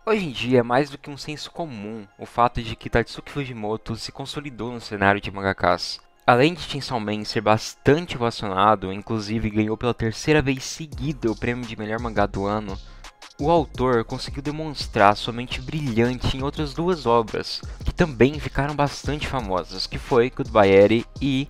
Hoje em dia é mais do que um senso comum o fato de que Tatsuki Fujimoto se consolidou no cenário de mangakas. Além de Chainsaw Man ser bastante ovacionado, inclusive ganhou pela terceira vez seguida o prêmio de melhor mangá do ano, o autor conseguiu demonstrar sua mente brilhante em outras duas obras, que também ficaram bastante famosas, que foi Goodbye Eri e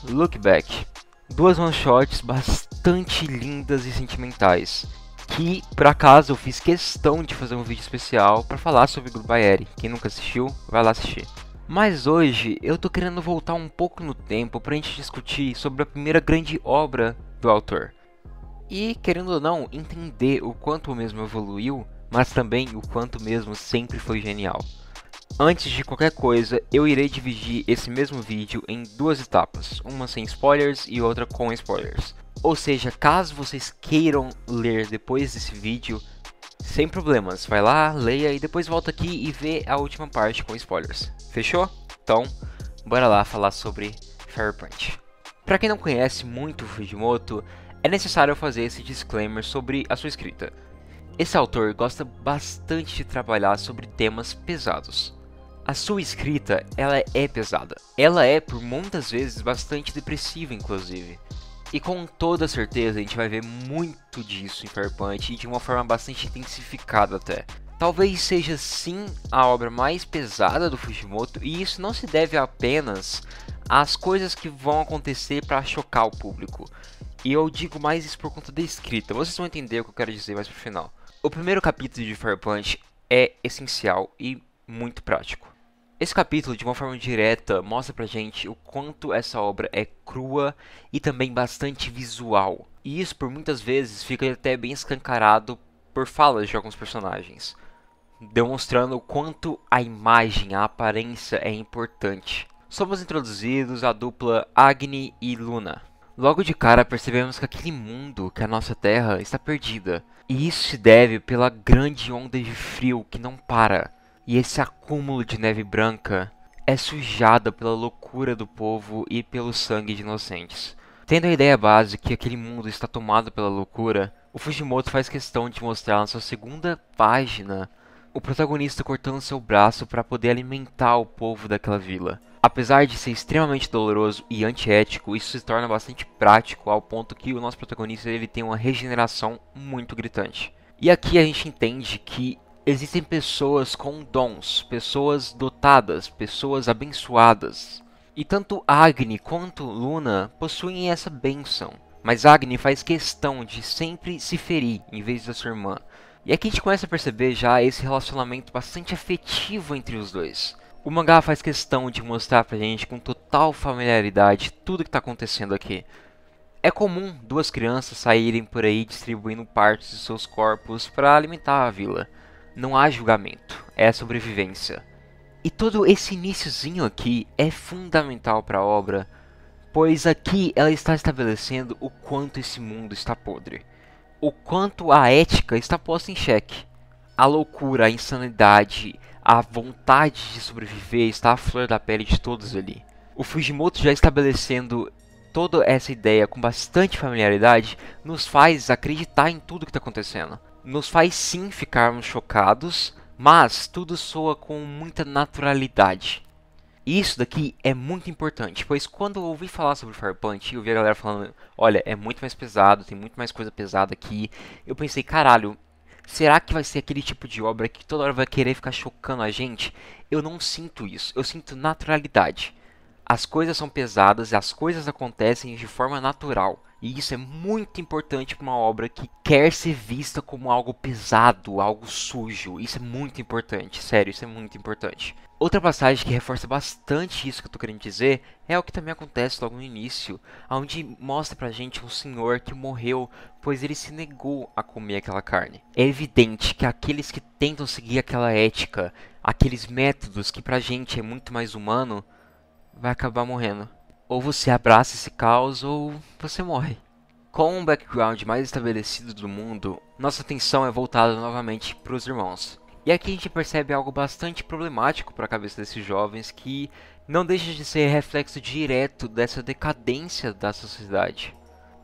Look Back. Duas one-shots bastante lindas e sentimentais, que por acaso eu fiz questão de fazer um vídeo especial para falar sobre Goodbye Eri. Quem nunca assistiu, vai lá assistir. Mas hoje eu tô querendo voltar um pouco no tempo pra gente discutir sobre a primeira grande obra do autor. E, querendo ou não, entender o quanto o mesmo evoluiu, mas também o quanto o mesmo sempre foi genial. Antes de qualquer coisa, eu irei dividir esse mesmo vídeo em duas etapas, uma sem spoilers e outra com spoilers. Ou seja, caso vocês queiram ler depois desse vídeo, sem problemas, vai lá, leia e depois volta aqui e vê a última parte com spoilers. Fechou? Então, bora lá falar sobre Fire Punch. Para quem não conhece muito o Fujimoto, é necessário fazer esse disclaimer sobre a sua escrita. Esse autor gosta bastante de trabalhar sobre temas pesados. A sua escrita, ela é pesada. Ela é, por muitas vezes, bastante depressiva, inclusive. E com toda certeza a gente vai ver muito disso em Fire Punch e de uma forma bastante intensificada até. Talvez seja sim a obra mais pesada do Fujimoto, e isso não se deve apenas às coisas que vão acontecer para chocar o público. E eu digo mais isso por conta da escrita, vocês vão entender o que eu quero dizer mais pro final. O primeiro capítulo de Fire Punch é essencial e muito prático. Esse capítulo, de uma forma direta, mostra pra gente o quanto essa obra é crua e também bastante visual. E isso, por muitas vezes, fica até bem escancarado por falas de alguns personagens, demonstrando o quanto a imagem, a aparência é importante. Somos introduzidos à dupla Agni e Luna. Logo de cara percebemos que aquele mundo, que é a nossa Terra, está perdida. E isso se deve pela grande onda de frio que não para. E esse acúmulo de neve branca é sujada pela loucura do povo e pelo sangue de inocentes. Tendo a ideia base que aquele mundo está tomado pela loucura, o Fujimoto faz questão de mostrar na sua segunda página o protagonista cortando seu braço para poder alimentar o povo daquela vila. Apesar de ser extremamente doloroso e antiético, isso se torna bastante prático ao ponto que o nosso protagonista ele tem uma regeneração muito gritante. E aqui a gente entende que existem pessoas com dons, pessoas dotadas, pessoas abençoadas. E tanto Agni quanto Luna possuem essa bênção. Mas Agni faz questão de sempre se ferir em vez da sua irmã. E aqui a gente começa a perceber já esse relacionamento bastante afetivo entre os dois. O mangá faz questão de mostrar pra gente com total familiaridade tudo que está acontecendo aqui. É comum duas crianças saírem por aí distribuindo partes de seus corpos para alimentar a vila. Não há julgamento, é sobrevivência. E todo esse iniciozinho aqui é fundamental para a obra, pois aqui ela está estabelecendo o quanto esse mundo está podre. O quanto a ética está posta em xeque. A loucura, a insanidade, a vontade de sobreviver está à flor da pele de todos ali. O Fujimoto já estabelecendo toda essa ideia com bastante familiaridade nos faz acreditar em tudo que está acontecendo. Nos faz sim ficarmos chocados, mas tudo soa com muita naturalidade. E isso daqui é muito importante, pois quando eu ouvi falar sobre Fire Punch, eu vi a galera falando, olha, é muito mais pesado, tem muito mais coisa pesada aqui. Eu pensei, caralho, será que vai ser aquele tipo de obra que toda hora vai querer ficar chocando a gente? Eu não sinto isso, eu sinto naturalidade. As coisas são pesadas e as coisas acontecem de forma natural. E isso é muito importante para uma obra que quer ser vista como algo pesado, algo sujo. Isso é muito importante, sério, isso é muito importante. Outra passagem que reforça bastante isso que eu tô querendo dizer é o que também acontece logo no início, onde mostra pra gente um senhor que morreu pois ele se negou a comer aquela carne. É evidente que aqueles que tentam seguir aquela ética, aqueles métodos que pra gente é muito mais humano, vai acabar morrendo. Ou você abraça esse caos ou você morre. Com um background mais estabelecido do mundo, nossa atenção é voltada novamente para os irmãos. E aqui a gente percebe algo bastante problemático para a cabeça desses jovens que não deixa de ser reflexo direto dessa decadência da sociedade.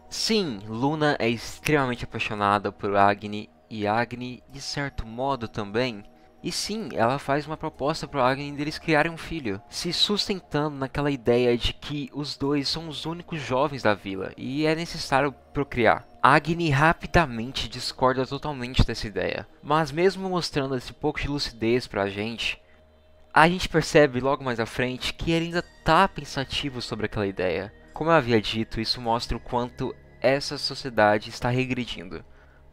Sim, Luna é extremamente apaixonada por Agni e Agni, de certo modo também, E sim, ela faz uma proposta para Agni deles criarem um filho, se sustentando naquela ideia de que os dois são os únicos jovens da vila e é necessário procriar. Agni rapidamente discorda totalmente dessa ideia, mas mesmo mostrando esse pouco de lucidez pra gente, a gente percebe logo mais à frente que ele ainda tá pensativo sobre aquela ideia. Como eu havia dito, isso mostra o quanto essa sociedade está regredindo.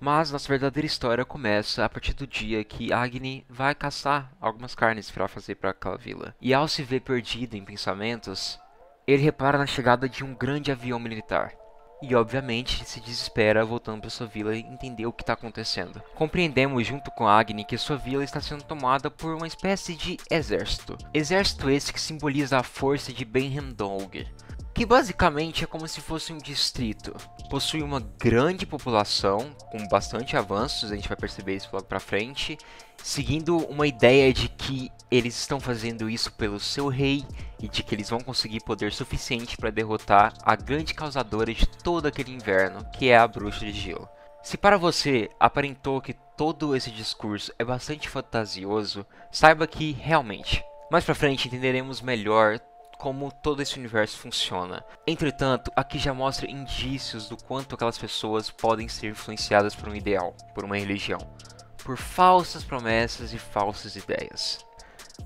Mas nossa verdadeira história começa a partir do dia que Agni vai caçar algumas carnes para fazer para aquela vila. E ao se ver perdido em pensamentos, ele repara na chegada de um grande avião militar. E obviamente se desespera voltando para sua vila e entender o que está acontecendo. Compreendemos junto com Agni que sua vila está sendo tomada por uma espécie de exército. Exército esse que simboliza a força de Ben-Rendong, que basicamente é como se fosse um distrito. Possui uma grande população, com bastante avanços, a gente vai perceber isso logo pra frente, seguindo uma ideia de que eles estão fazendo isso pelo seu rei e de que eles vão conseguir poder suficiente para derrotar a grande causadora de todo aquele inverno, que é a Bruxa de Gelo. Se para você aparentou que todo esse discurso é bastante fantasioso, saiba que realmente. Mais pra frente entenderemos melhor como todo esse universo funciona. Entretanto, aqui já mostra indícios do quanto aquelas pessoas podem ser influenciadas por um ideal, por uma religião, por falsas promessas e falsas ideias.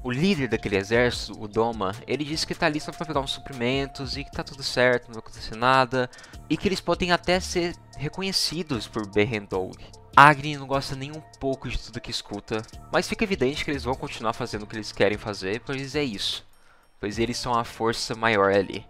O líder daquele exército, o Doma, ele diz que tá ali só pra pegar uns suprimentos e que tá tudo certo, não vai acontecer nada, e que eles podem até ser reconhecidos por Ben-Rendong. Agni não gosta nem um pouco de tudo que escuta, mas fica evidente que eles vão continuar fazendo o que eles querem fazer, pois é isso. Pois eles são a força maior ali.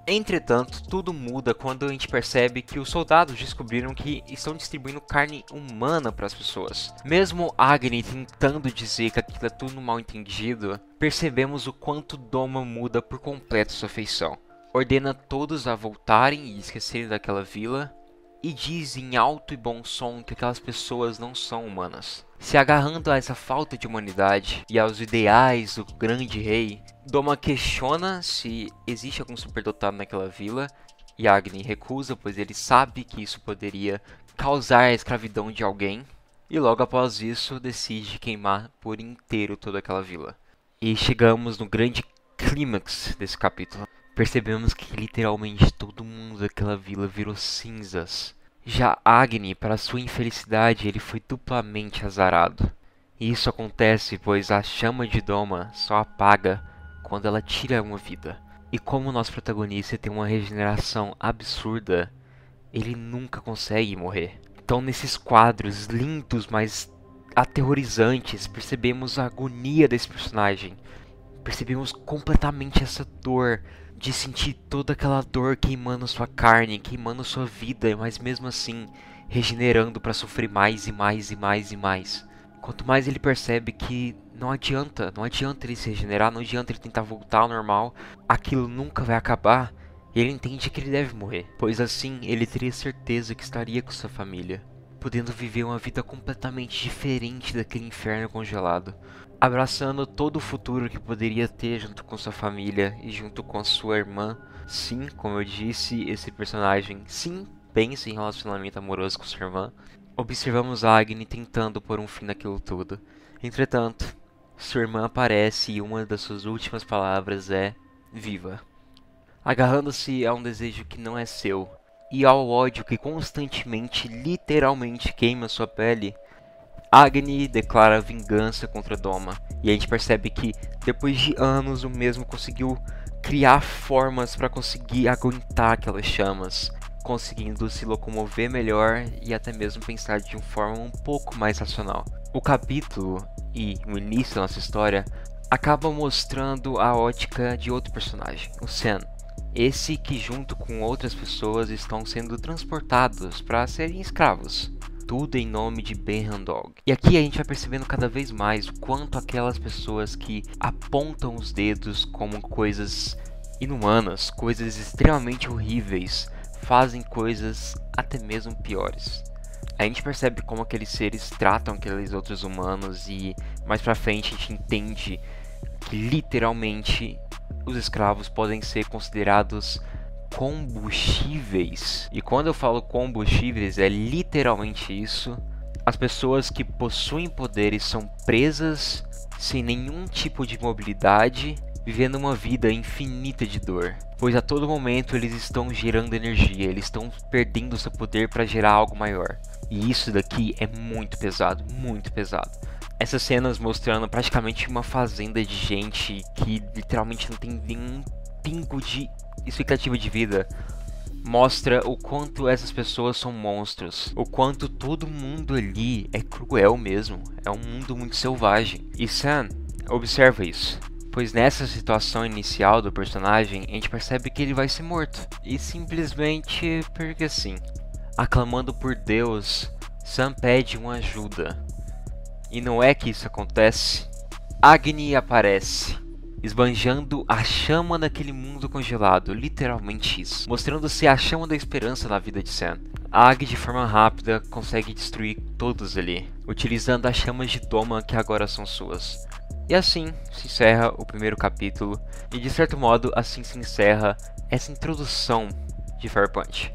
Entretanto, tudo muda quando a gente percebe que os soldados descobriram que estão distribuindo carne humana para as pessoas. Mesmo Agni tentando dizer que aquilo é tudo mal entendido, percebemos o quanto Doma muda por completo sua feição. Ordena todos a voltarem e esquecerem daquela vila, e diz em alto e bom som que aquelas pessoas não são humanas. Se agarrando a essa falta de humanidade e aos ideais do grande rei, Doma questiona se existe algum superdotado naquela vila, e Agni recusa, pois ele sabe que isso poderia causar a escravidão de alguém, e logo após isso decide queimar por inteiro toda aquela vila. E chegamos no grande clímax desse capítulo. Percebemos que literalmente todo mundo daquela vila virou cinzas. Já Agni, para sua infelicidade, ele foi duplamente azarado. E isso acontece pois a chama de Doma só apaga quando ela tira uma vida. E como o nosso protagonista tem uma regeneração absurda, ele nunca consegue morrer. Então nesses quadros lindos, mas aterrorizantes, percebemos a agonia desse personagem. Percebemos completamente essa dor de sentir toda aquela dor queimando sua carne, queimando sua vida, mas mesmo assim regenerando para sofrer mais e mais e mais e mais. Quanto mais ele percebe que não adianta ele se regenerar, não adianta ele tentar voltar ao normal, aquilo nunca vai acabar, ele entende que ele deve morrer, pois assim ele teria certeza que estaria com sua família, podendo viver uma vida completamente diferente daquele inferno congelado, abraçando todo o futuro que poderia ter junto com sua família e junto com sua irmã. Sim, como eu disse, esse personagem sim pensa em relacionamento amoroso com sua irmã. Observamos Agni tentando pôr um fim naquilo tudo. Entretanto, sua irmã aparece e uma das suas últimas palavras é viva. Agarrando-se a um desejo que não é seu e ao ódio que constantemente, literalmente queima sua pele, Agni declara vingança contra Doma, e a gente percebe que depois de anos o mesmo conseguiu criar formas para conseguir aguentar aquelas chamas, conseguindo se locomover melhor e até mesmo pensar de uma forma um pouco mais racional. O capítulo e o início da nossa história acaba mostrando a ótica de outro personagem, o Sen. Esse que junto com outras pessoas estão sendo transportados para serem escravos. Tudo em nome de Ben-Rendong. E aqui a gente vai percebendo cada vez mais o quanto aquelas pessoas que apontam os dedos como coisas inumanas, coisas extremamente horríveis, fazem coisas até mesmo piores. A gente percebe como aqueles seres tratam aqueles outros humanos e mais pra frente a gente entende que literalmente os escravos podem ser considerados combustíveis. E quando eu falo combustíveis é literalmente isso. As pessoas que possuem poderes são presas sem nenhum tipo de mobilidade, vivendo uma vida infinita de dor, pois a todo momento eles estão gerando energia, eles estão perdendo seu poder para gerar algo maior. E isso daqui é muito pesado, muito pesado. Essas cenas mostrando praticamente uma fazenda de gente que literalmente não tem nenhum pingo de expectativa de vida, mostra o quanto essas pessoas são monstros, o quanto todo mundo ali é cruel mesmo, é um mundo muito selvagem. E Sam observa isso, pois nessa situação inicial do personagem a gente percebe que ele vai ser morto, e simplesmente porque sim. Aclamando por Deus, Sam pede uma ajuda, e não é que isso acontece. Agni aparece, esbanjando a chama daquele mundo congelado, literalmente isso, mostrando ser a chama da esperança na vida de Sam. Agni de forma rápida consegue destruir todos ali, utilizando as chamas de Doma que agora são suas. E assim se encerra o primeiro capítulo, e de certo modo assim se encerra essa introdução de Fire Punch.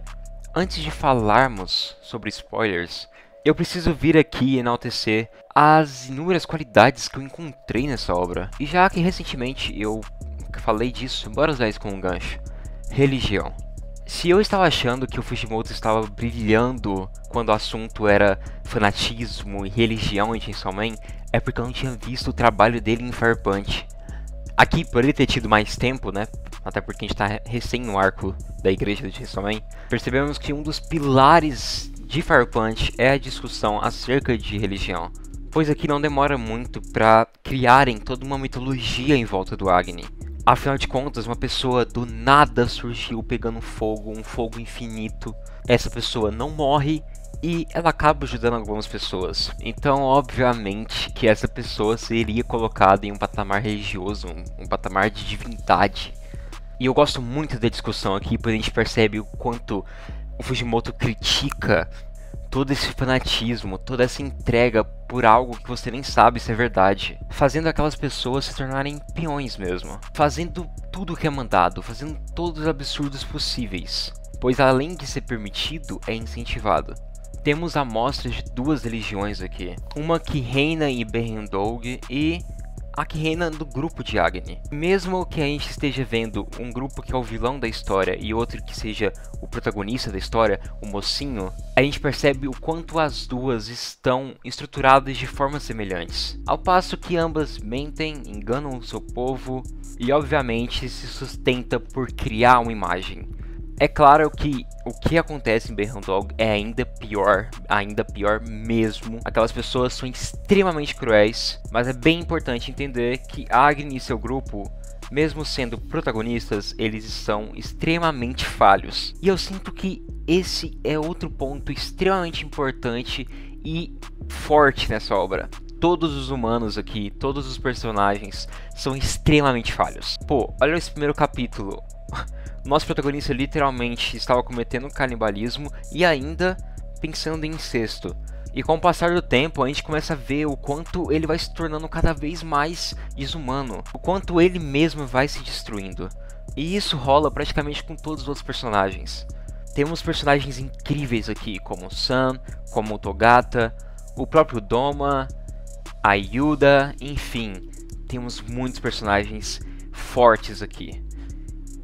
Antes de falarmos sobre spoilers, eu preciso vir aqui e enaltecer as inúmeras qualidades que eu encontrei nessa obra. E já que recentemente eu falei disso, bora usar isso como um gancho. Religião. Se eu estava achando que o Fujimoto estava brilhando quando o assunto era fanatismo e religião em Chainsaw Man, é porque eu não tinha visto o trabalho dele em Fire Punch. Aqui, por ele ter tido mais tempo, né? Até porque a gente está recém no arco da igreja de Chainsaw Man, percebemos que um dos pilares de Fire Punch é a discussão acerca de religião, pois aqui não demora muito para criarem toda uma mitologia em volta do Agni. Afinal de contas, uma pessoa do nada surgiu pegando fogo, um fogo infinito. Essa pessoa não morre e ela acaba ajudando algumas pessoas. Então, obviamente, que essa pessoa seria colocada em um patamar religioso, um patamar de divindade. E eu gosto muito da discussão aqui, pois a gente percebe o quanto o Fujimoto critica todo esse fanatismo, toda essa entrega por algo que você nem sabe se é verdade, fazendo aquelas pessoas se tornarem peões mesmo, fazendo tudo o que é mandado, fazendo todos os absurdos possíveis, pois além de ser permitido, é incentivado. Temos amostras de duas religiões aqui, uma que reina em Behendog e a que reina do grupo de Agni. Mesmo que a gente esteja vendo um grupo que é o vilão da história e outro que seja o protagonista da história, o mocinho, a gente percebe o quanto as duas estão estruturadas de formas semelhantes. Ao passo que ambas mentem, enganam o seu povo e obviamente se sustenta por criar uma imagem. É claro que o que acontece em Behendog é ainda pior mesmo. Aquelas pessoas são extremamente cruéis, mas é bem importante entender que Agni e seu grupo, mesmo sendo protagonistas, eles são extremamente falhos. E eu sinto que esse é outro ponto extremamente importante e forte nessa obra. Todos os humanos aqui, todos os personagens são extremamente falhos. Pô, olha esse primeiro capítulo. Nosso protagonista literalmente estava cometendo canibalismo e ainda pensando em incesto. E com o passar do tempo, a gente começa a ver o quanto ele vai se tornando cada vez mais desumano. O quanto ele mesmo vai se destruindo. E isso rola praticamente com todos os outros personagens. Temos personagens incríveis aqui, como o Sam, como o Togata, o próprio Doma, a Yuda, enfim. Temos muitos personagens fortes aqui.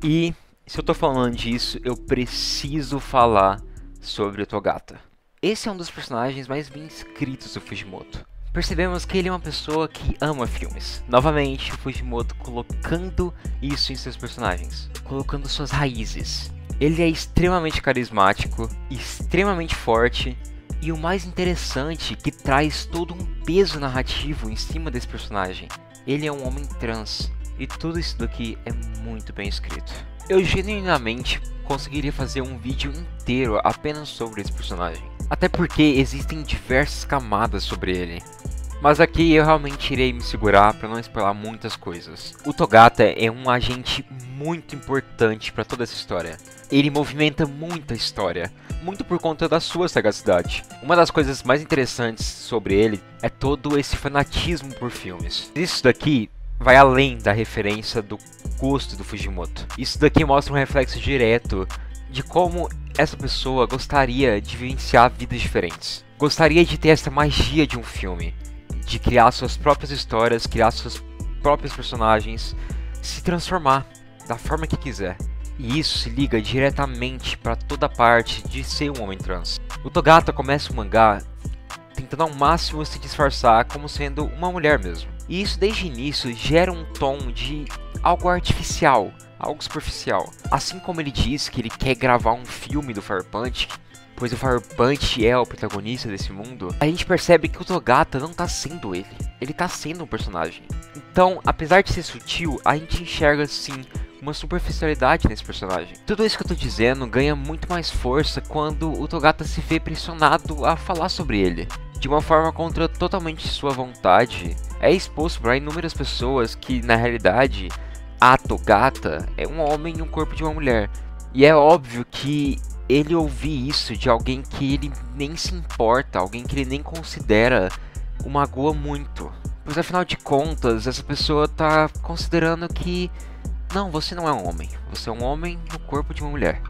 E se eu tô falando disso, eu preciso falar sobre o Togata. Esse é um dos personagens mais bem escritos do Fujimoto. Percebemos que ele é uma pessoa que ama filmes. Novamente, o Fujimoto colocando isso em seus personagens, colocando suas raízes. Ele é extremamente carismático, extremamente forte, e o mais interessante, que traz todo um peso narrativo em cima desse personagem. Ele é um homem trans, e tudo isso daqui é muito bem escrito. Eu genuinamente conseguiria fazer um vídeo inteiro apenas sobre esse personagem, até porque existem diversas camadas sobre ele. Mas aqui eu realmente irei me segurar para não spoiler muitas coisas. O Togata é um agente muito importante para toda essa história. Ele movimenta muita história, muito por conta da sua sagacidade. Uma das coisas mais interessantes sobre ele é todo esse fanatismo por filmes. Isso daqui vai além da referência do gosto do Fujimoto. Isso daqui mostra um reflexo direto de como essa pessoa gostaria de vivenciar vidas diferentes. gostaria de ter essa magia de um filme, de criar suas próprias histórias, criar seus próprios personagens, se transformar da forma que quiser. E isso se liga diretamente para toda a parte de ser um homem trans. O Togata começa o mangá tentando ao máximo se disfarçar como sendo uma mulher mesmo. E isso desde o início gera um tom de algo artificial, algo superficial. Assim como ele diz que ele quer gravar um filme do Fire Punch, pois o Fire Punch é o protagonista desse mundo, a gente percebe que o Togata não tá sendo ele. Ele tá sendo um personagem. Então, apesar de ser sutil, a gente enxerga sim uma superficialidade nesse personagem. Tudo isso que eu tô dizendo ganha muito mais força quando o Togata se vê pressionado a falar sobre ele. De uma forma contra totalmente sua vontade, é exposto para inúmeras pessoas que, na realidade, a Togata é um homem em um corpo de uma mulher. E é óbvio que ele ouvir isso de alguém que ele nem se importa, alguém que ele nem considera, o magoa muito. Pois afinal de contas, essa pessoa tá considerando que não, você não é um homem, você é um homem no corpo de uma mulher.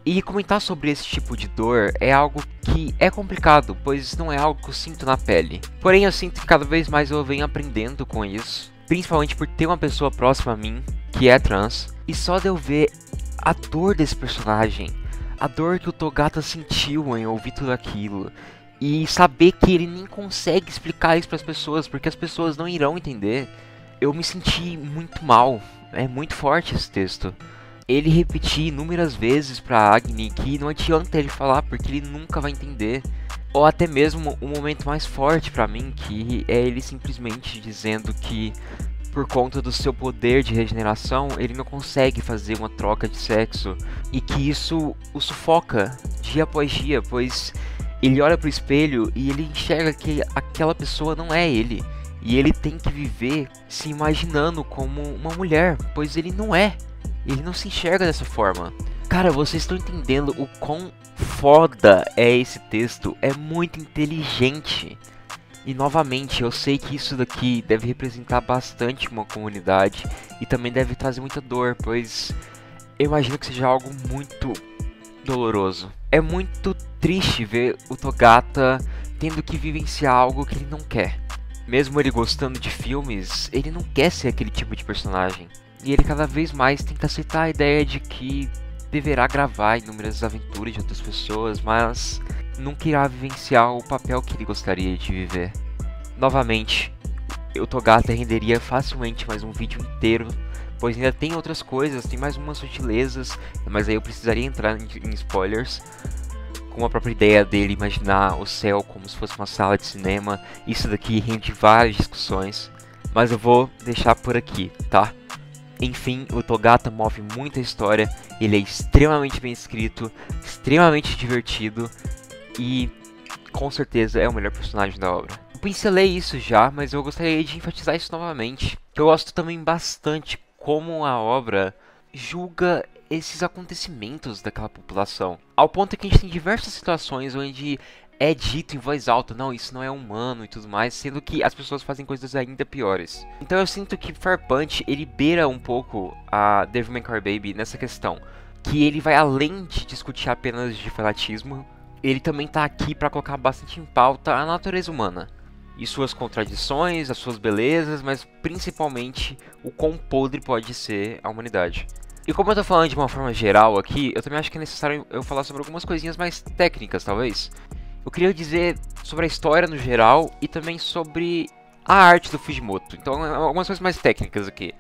E comentar sobre esse tipo de dor é algo que é complicado, pois não é algo que eu sinto na pele. Porém, eu sinto que cada vez mais eu venho aprendendo com isso, principalmente por ter uma pessoa próxima a mim, que é trans, e só de eu ver a dor desse personagem, a dor que o Togata sentiu em ouvir tudo aquilo, e saber que ele nem consegue explicar isso para as pessoas, porque as pessoas não irão entender, eu me senti muito mal. É muito forte esse texto. Ele repetir inúmeras vezes pra Agni que não adianta ele falar porque ele nunca vai entender. Ou até mesmo um momento mais forte pra mim, que é ele simplesmente dizendo que por conta do seu poder de regeneração, ele não consegue fazer uma troca de sexo. E que isso o sufoca dia após dia, pois ele olha pro espelho e ele enxerga que aquela pessoa não é ele. E ele tem que viver se imaginando como uma mulher, pois ele não é. Ele não se enxerga dessa forma. Cara, vocês estão entendendo o quão foda é esse texto? É muito inteligente. E novamente, eu sei que isso daqui deve representar bastante uma comunidade e também deve trazer muita dor, pois eu imagino que seja algo muito doloroso. É muito triste ver o Togata tendo que vivenciar algo que ele não quer. Mesmo ele gostando de filmes, ele não quer ser aquele tipo de personagem. E ele cada vez mais tenta aceitar a ideia de que deverá gravar inúmeras aventuras de outras pessoas, mas nunca irá vivenciar o papel que ele gostaria de viver. Novamente, o Togata renderia facilmente mais um vídeo inteiro, pois ainda tem outras coisas, tem mais umas sutilezas, mas aí eu precisaria entrar em spoilers. Com a própria ideia dele imaginar o céu como se fosse uma sala de cinema. Isso daqui rende várias discussões, mas eu vou deixar por aqui, tá? Enfim, o Togata move muita história, ele é extremamente bem escrito, extremamente divertido e com certeza é o melhor personagem da obra. Eu pincelei isso já, mas eu gostaria de enfatizar isso novamente. Eu gosto também bastante como a obra julga esses acontecimentos daquela população. Ao ponto que a gente tem diversas situações onde é dito em voz alta, não, isso não é humano e tudo mais, sendo que as pessoas fazem coisas ainda piores. Então eu sinto que Fire Punch, ele beira um pouco a Devil May Cry Baby nessa questão. Que ele vai além de discutir apenas de fanatismo, ele também tá aqui para colocar bastante em pauta a natureza humana. E suas contradições, as suas belezas, mas principalmente o quão podre pode ser a humanidade. E como eu tô falando de uma forma geral aqui, eu também acho que é necessário eu falar sobre algumas coisinhas mais técnicas, talvez. Eu queria dizer sobre a história no geral e também sobre a arte do Fujimoto. Então, algumas coisas mais técnicas aqui.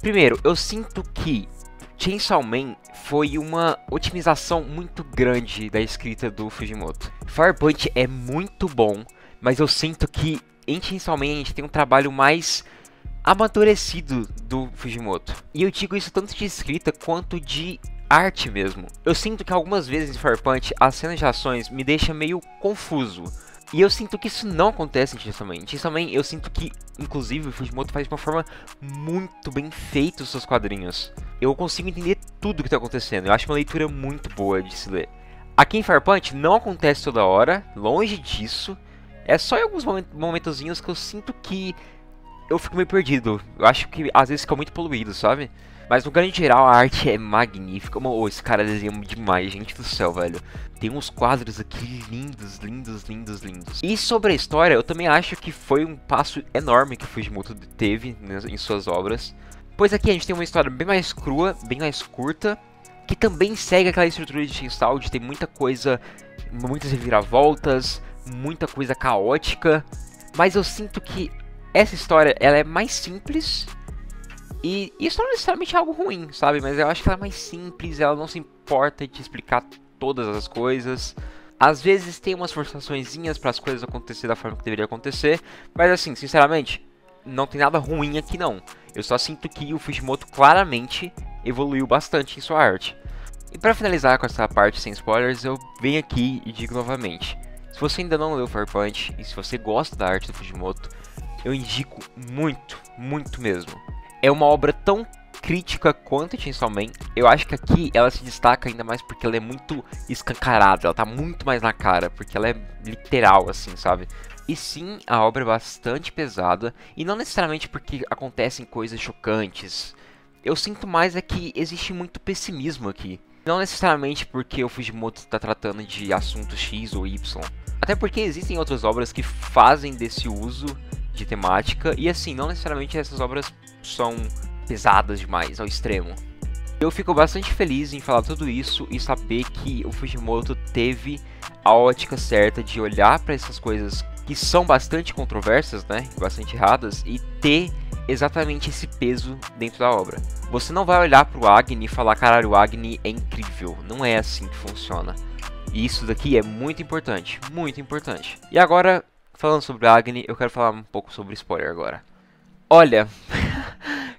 Primeiro, eu sinto que Chainsaw Man foi uma otimização muito grande da escrita do Fujimoto. Fire Punch é muito bom, mas eu sinto que em Chainsaw Man a gente tem um trabalho mais amadurecido do Fujimoto. E eu digo isso tanto de escrita quanto de arte mesmo. Eu sinto que algumas vezes em Fire Punch as cenas de ações me deixam meio confuso. E eu sinto que isso não acontece em Chainsaw Man. Em Chainsaw Man eu sinto que, inclusive, o Fujimoto faz de uma forma muito bem feita os seus quadrinhos. Eu consigo entender tudo o que está acontecendo. Eu acho uma leitura muito boa de se ler. Aqui em Fire Punch não acontece toda hora, longe disso. É só em alguns momentozinhos que eu sinto que eu fico meio perdido. Eu acho que às vezes fica muito poluído, sabe? Mas no grande geral a arte é magnífica. Oh, esse cara desenha demais, gente do céu, velho. Tem uns quadros aqui lindos, lindos, lindos, lindos. E sobre a história, eu também acho que foi um passo enorme que o Fujimoto teve em suas obras. Pois aqui a gente tem uma história bem mais crua, bem mais curta, que também segue aquela estrutura de Chainsaw, de ter muita coisa, muitas reviravoltas, muita coisa caótica. Mas eu sinto que essa história, ela é mais simples. E isso não necessariamente é algo ruim, sabe? Mas eu acho que ela é mais simples, ela não se importa de explicar todas as coisas. Às vezes tem umas forçaçõezinhas para as coisas acontecer da forma que deveria acontecer. Mas assim, sinceramente, não tem nada ruim aqui não. Eu só sinto que o Fujimoto claramente evoluiu bastante em sua arte. E para finalizar com essa parte sem spoilers, eu venho aqui e digo novamente. Se você ainda não leu Fire Punch e se você gosta da arte do Fujimoto, eu indico muito, muito mesmo. É uma obra tão crítica quanto Chainsaw Man. Eu acho que aqui ela se destaca ainda mais porque ela é muito escancarada, ela tá muito mais na cara, porque ela é literal assim, sabe? E sim, a obra é bastante pesada, e não necessariamente porque acontecem coisas chocantes. Eu sinto mais é que existe muito pessimismo aqui. Não necessariamente porque o Fujimoto está tratando de assunto X ou Y. Até porque existem outras obras que fazem desse uso de temática, e assim, não necessariamente essas obras são pesadas demais ao extremo. Eu fico bastante feliz em falar tudo isso e saber que o Fujimoto teve a ótica certa de olhar para essas coisas que são bastante controversas, né, bastante erradas, e ter exatamente esse peso dentro da obra. Você não vai olhar pro Agni e falar, caralho, o Agni é incrível. Não é assim que funciona. E isso daqui é muito importante, muito importante. E agora, falando sobre Agni, eu quero falar um pouco sobre spoiler agora. Olha,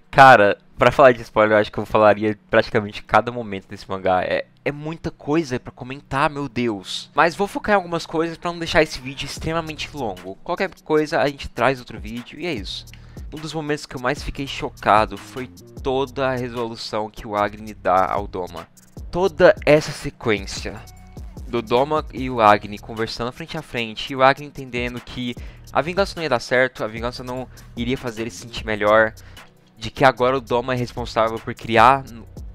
cara, pra falar de spoiler, eu acho que eu falaria praticamente cada momento desse mangá. É muita coisa pra comentar, meu Deus. Mas vou focar em algumas coisas pra não deixar esse vídeo extremamente longo. Qualquer coisa a gente traz outro vídeo e é isso. Um dos momentos que eu mais fiquei chocado foi toda a resolução que o Agni dá ao Doma. Toda essa sequência do Doma e o Agni conversando frente a frente, e o Agni entendendo que a vingança não ia dar certo, a vingança não iria fazer ele se sentir melhor, de que agora o Doma é responsável por criar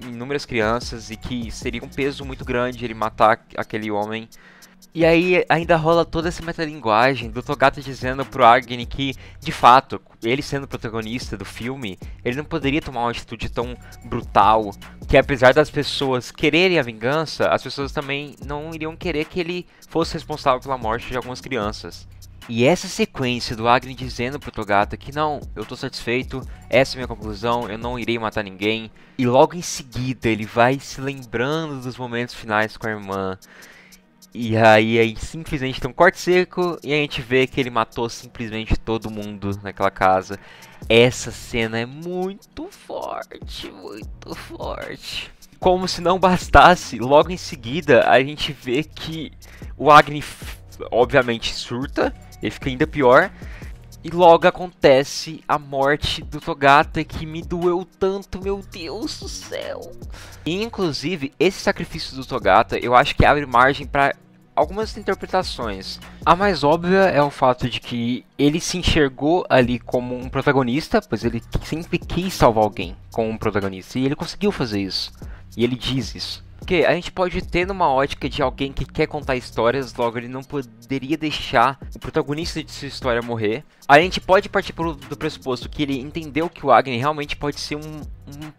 inúmeras crianças e que seria um peso muito grande ele matar aquele homem. E aí ainda rola toda essa metalinguagem do Togata dizendo pro Agni que, de fato, ele sendo o protagonista do filme, ele não poderia tomar uma atitude tão brutal, que apesar das pessoas quererem a vingança, as pessoas também não iriam querer que ele fosse responsável pela morte de algumas crianças. E essa sequência do Agni dizendo pro Togata que não, eu tô satisfeito, essa é a minha conclusão, eu não irei matar ninguém. E logo em seguida ele vai se lembrando dos momentos finais com a irmã. E aí simplesmente tem um corte seco e a gente vê que ele matou simplesmente todo mundo naquela casa. Essa cena é muito forte, muito forte. Como se não bastasse, logo em seguida a gente vê que o Agni obviamente surta, ele fica ainda pior. E logo acontece a morte do Togata, que me doeu tanto, meu Deus do céu. E, inclusive, esse sacrifício do Togata, eu acho que abre margem para algumas interpretações. A mais óbvia é o fato de que ele se enxergou ali como um protagonista, pois ele sempre quis salvar alguém como um protagonista, e ele conseguiu fazer isso. E ele diz isso. Porque a gente pode ter numa ótica de alguém que quer contar histórias, logo ele não poderia deixar o protagonista de sua história morrer. A gente pode partir do pressuposto que ele entendeu que o Agni realmente pode ser um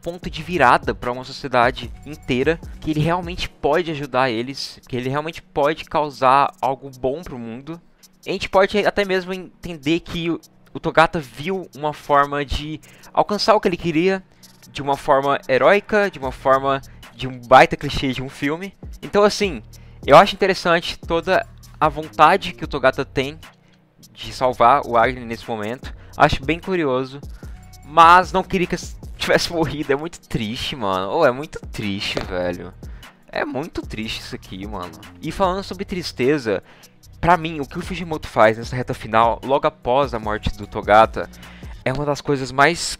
ponto de virada para uma sociedade inteira, que ele realmente pode ajudar eles, que ele realmente pode causar algo bom para o mundo. A gente pode até mesmo entender que o Togata viu uma forma de alcançar o que ele queria, de uma forma heróica, de uma forma de um baita clichê de um filme. Então assim, eu acho interessante toda a vontade que o Togata tem de salvar o Agni nesse momento. Acho bem curioso, mas não queria que tivesse morrido. É muito triste, mano. Oh, é muito triste, velho. É muito triste isso aqui, mano. E falando sobre tristeza, pra mim, o que o Fujimoto faz nessa reta final, logo após a morte do Togata, é uma das coisas mais...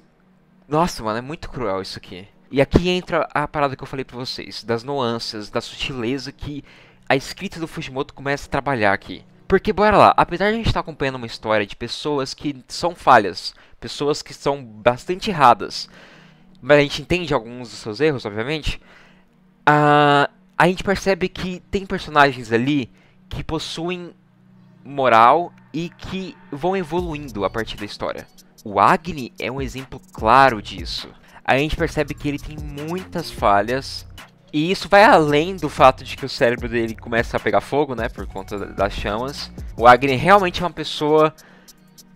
Nossa, mano, é muito cruel isso aqui. E aqui entra a parada que eu falei pra vocês, das nuances, da sutileza que a escrita do Fujimoto começa a trabalhar aqui. Porque, bora lá, apesar de a gente estar acompanhando uma história de pessoas que são falhas, pessoas que são bastante erradas, mas a gente entende alguns dos seus erros, obviamente, a gente percebe que tem personagens ali que possuem moral e que vão evoluindo a partir da história. O Agni é um exemplo claro disso. A gente percebe que ele tem muitas falhas, e isso vai além do fato de que o cérebro dele começa a pegar fogo, né, por conta das chamas. O Agni realmente é uma pessoa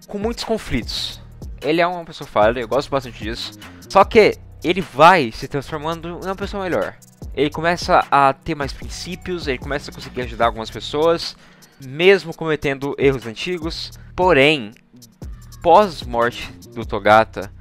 com muitos conflitos. Ele é uma pessoa falha, eu gosto bastante disso. Só que ele vai se transformando em uma pessoa melhor. Ele começa a ter mais princípios, ele começa a conseguir ajudar algumas pessoas, mesmo cometendo erros antigos. Porém, pós-morte do Togata,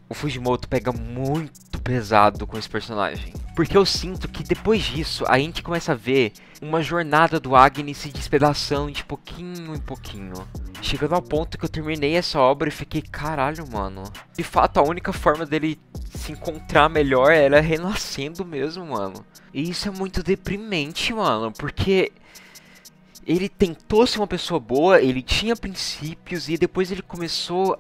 o Fujimoto pega muito pesado com esse personagem. Porque eu sinto que depois disso, a gente começa a ver uma jornada do Agni se despedaçando de pouquinho em pouquinho. Chegando ao ponto que eu terminei essa obra e fiquei, caralho, mano. De fato, a única forma dele se encontrar melhor era renascendo mesmo, mano. E isso é muito deprimente, mano, porque ele tentou ser uma pessoa boa, ele tinha princípios e depois ele começou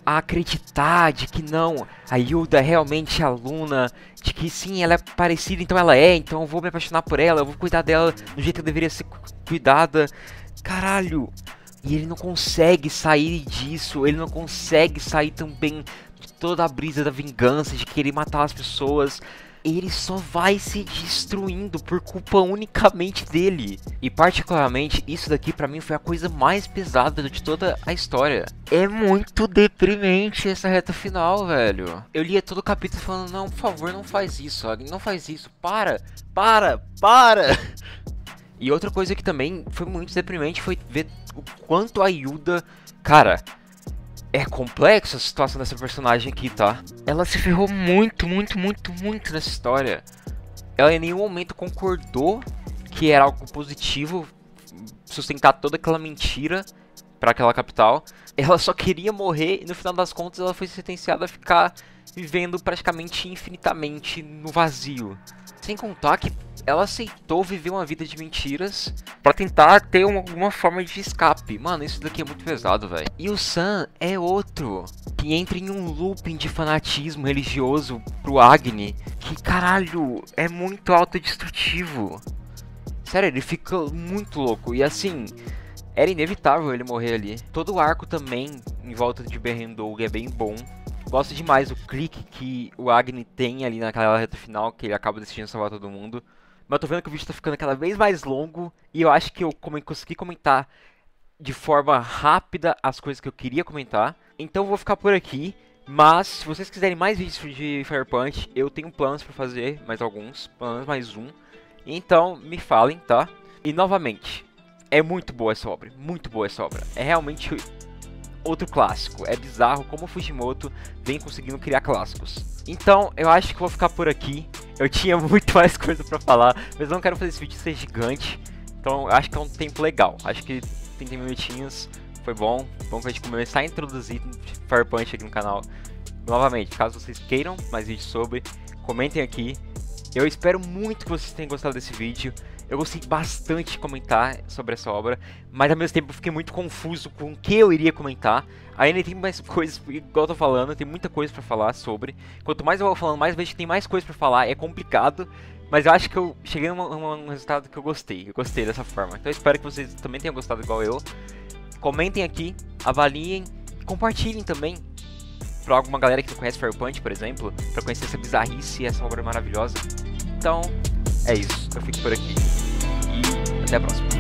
a acreditar de que não, a Yuda é realmente aluna, de que sim, ela é parecida, então ela é, então eu vou me apaixonar por ela, eu vou cuidar dela do jeito que deveria ser cuidada. Caralho! E ele não consegue sair disso, ele não consegue sair também de toda a brisa da vingança, de querer matar as pessoas. Ele só vai se destruindo por culpa unicamente dele. E particularmente, isso daqui pra mim foi a coisa mais pesada de toda a história. É muito deprimente essa reta final, velho. Eu lia todo o capítulo falando, não, por favor, não faz isso, Agni, não faz isso, para! E outra coisa que também foi muito deprimente foi ver o quanto a Yuda... Cara, é complexa a situação dessa personagem aqui, tá? Ela se ferrou muito nessa história. Ela em nenhum momento concordou que era algo positivo sustentar toda aquela mentira pra aquela capital. Ela só queria morrer e no final das contas ela foi sentenciada a ficar vivendo praticamente infinitamente no vazio. Sem contar que ela aceitou viver uma vida de mentiras pra tentar ter alguma forma de escape. Mano, isso daqui é muito pesado, velho. E o Sun é outro que entra em um looping de fanatismo religioso pro Agni, que, caralho, é muito autodestrutivo. Sério, ele fica muito louco. E assim, era inevitável ele morrer ali. Todo o arco também em volta de Behendog é bem bom. Gosto demais do clique que o Agni tem ali naquela reta final, que ele acaba decidindo salvar todo mundo. Mas eu tô vendo que o vídeo tá ficando cada vez mais longo, e eu acho que eu consegui comentar de forma rápida as coisas que eu queria comentar. Então eu vou ficar por aqui, mas se vocês quiserem mais vídeos de Fire Punch, eu tenho planos pra fazer, mais alguns, pelo menos mais um. Então me falem, tá? E novamente, é muito boa essa obra, muito boa essa obra. É realmente outro clássico. É bizarro como o Fujimoto vem conseguindo criar clássicos. Então, eu acho que vou ficar por aqui. Eu tinha muito mais coisa pra falar, mas não quero fazer esse vídeo ser gigante. Então, eu acho que é um tempo legal. Acho que 30 minutinhos foi bom. Bom pra gente começar a introduzir Fire Punch aqui no canal. Novamente, caso vocês queiram mais vídeos sobre, comentem aqui. Eu espero muito que vocês tenham gostado desse vídeo. Eu gostei bastante de comentar sobre essa obra, mas ao mesmo tempo eu fiquei muito confuso com o que eu iria comentar. Ainda tem mais coisas, igual eu tô falando, tem muita coisa pra falar sobre. Quanto mais eu vou falando, mais vejo que tem mais coisa pra falar, é complicado. Mas eu acho que eu cheguei a um resultado que eu gostei dessa forma. Então eu espero que vocês também tenham gostado igual eu. Comentem aqui, avaliem, compartilhem também pra alguma galera que não conhece Fire Punch, por exemplo, pra conhecer essa bizarrice e essa obra maravilhosa. Então, é isso. Eu fico por aqui. E até a próxima.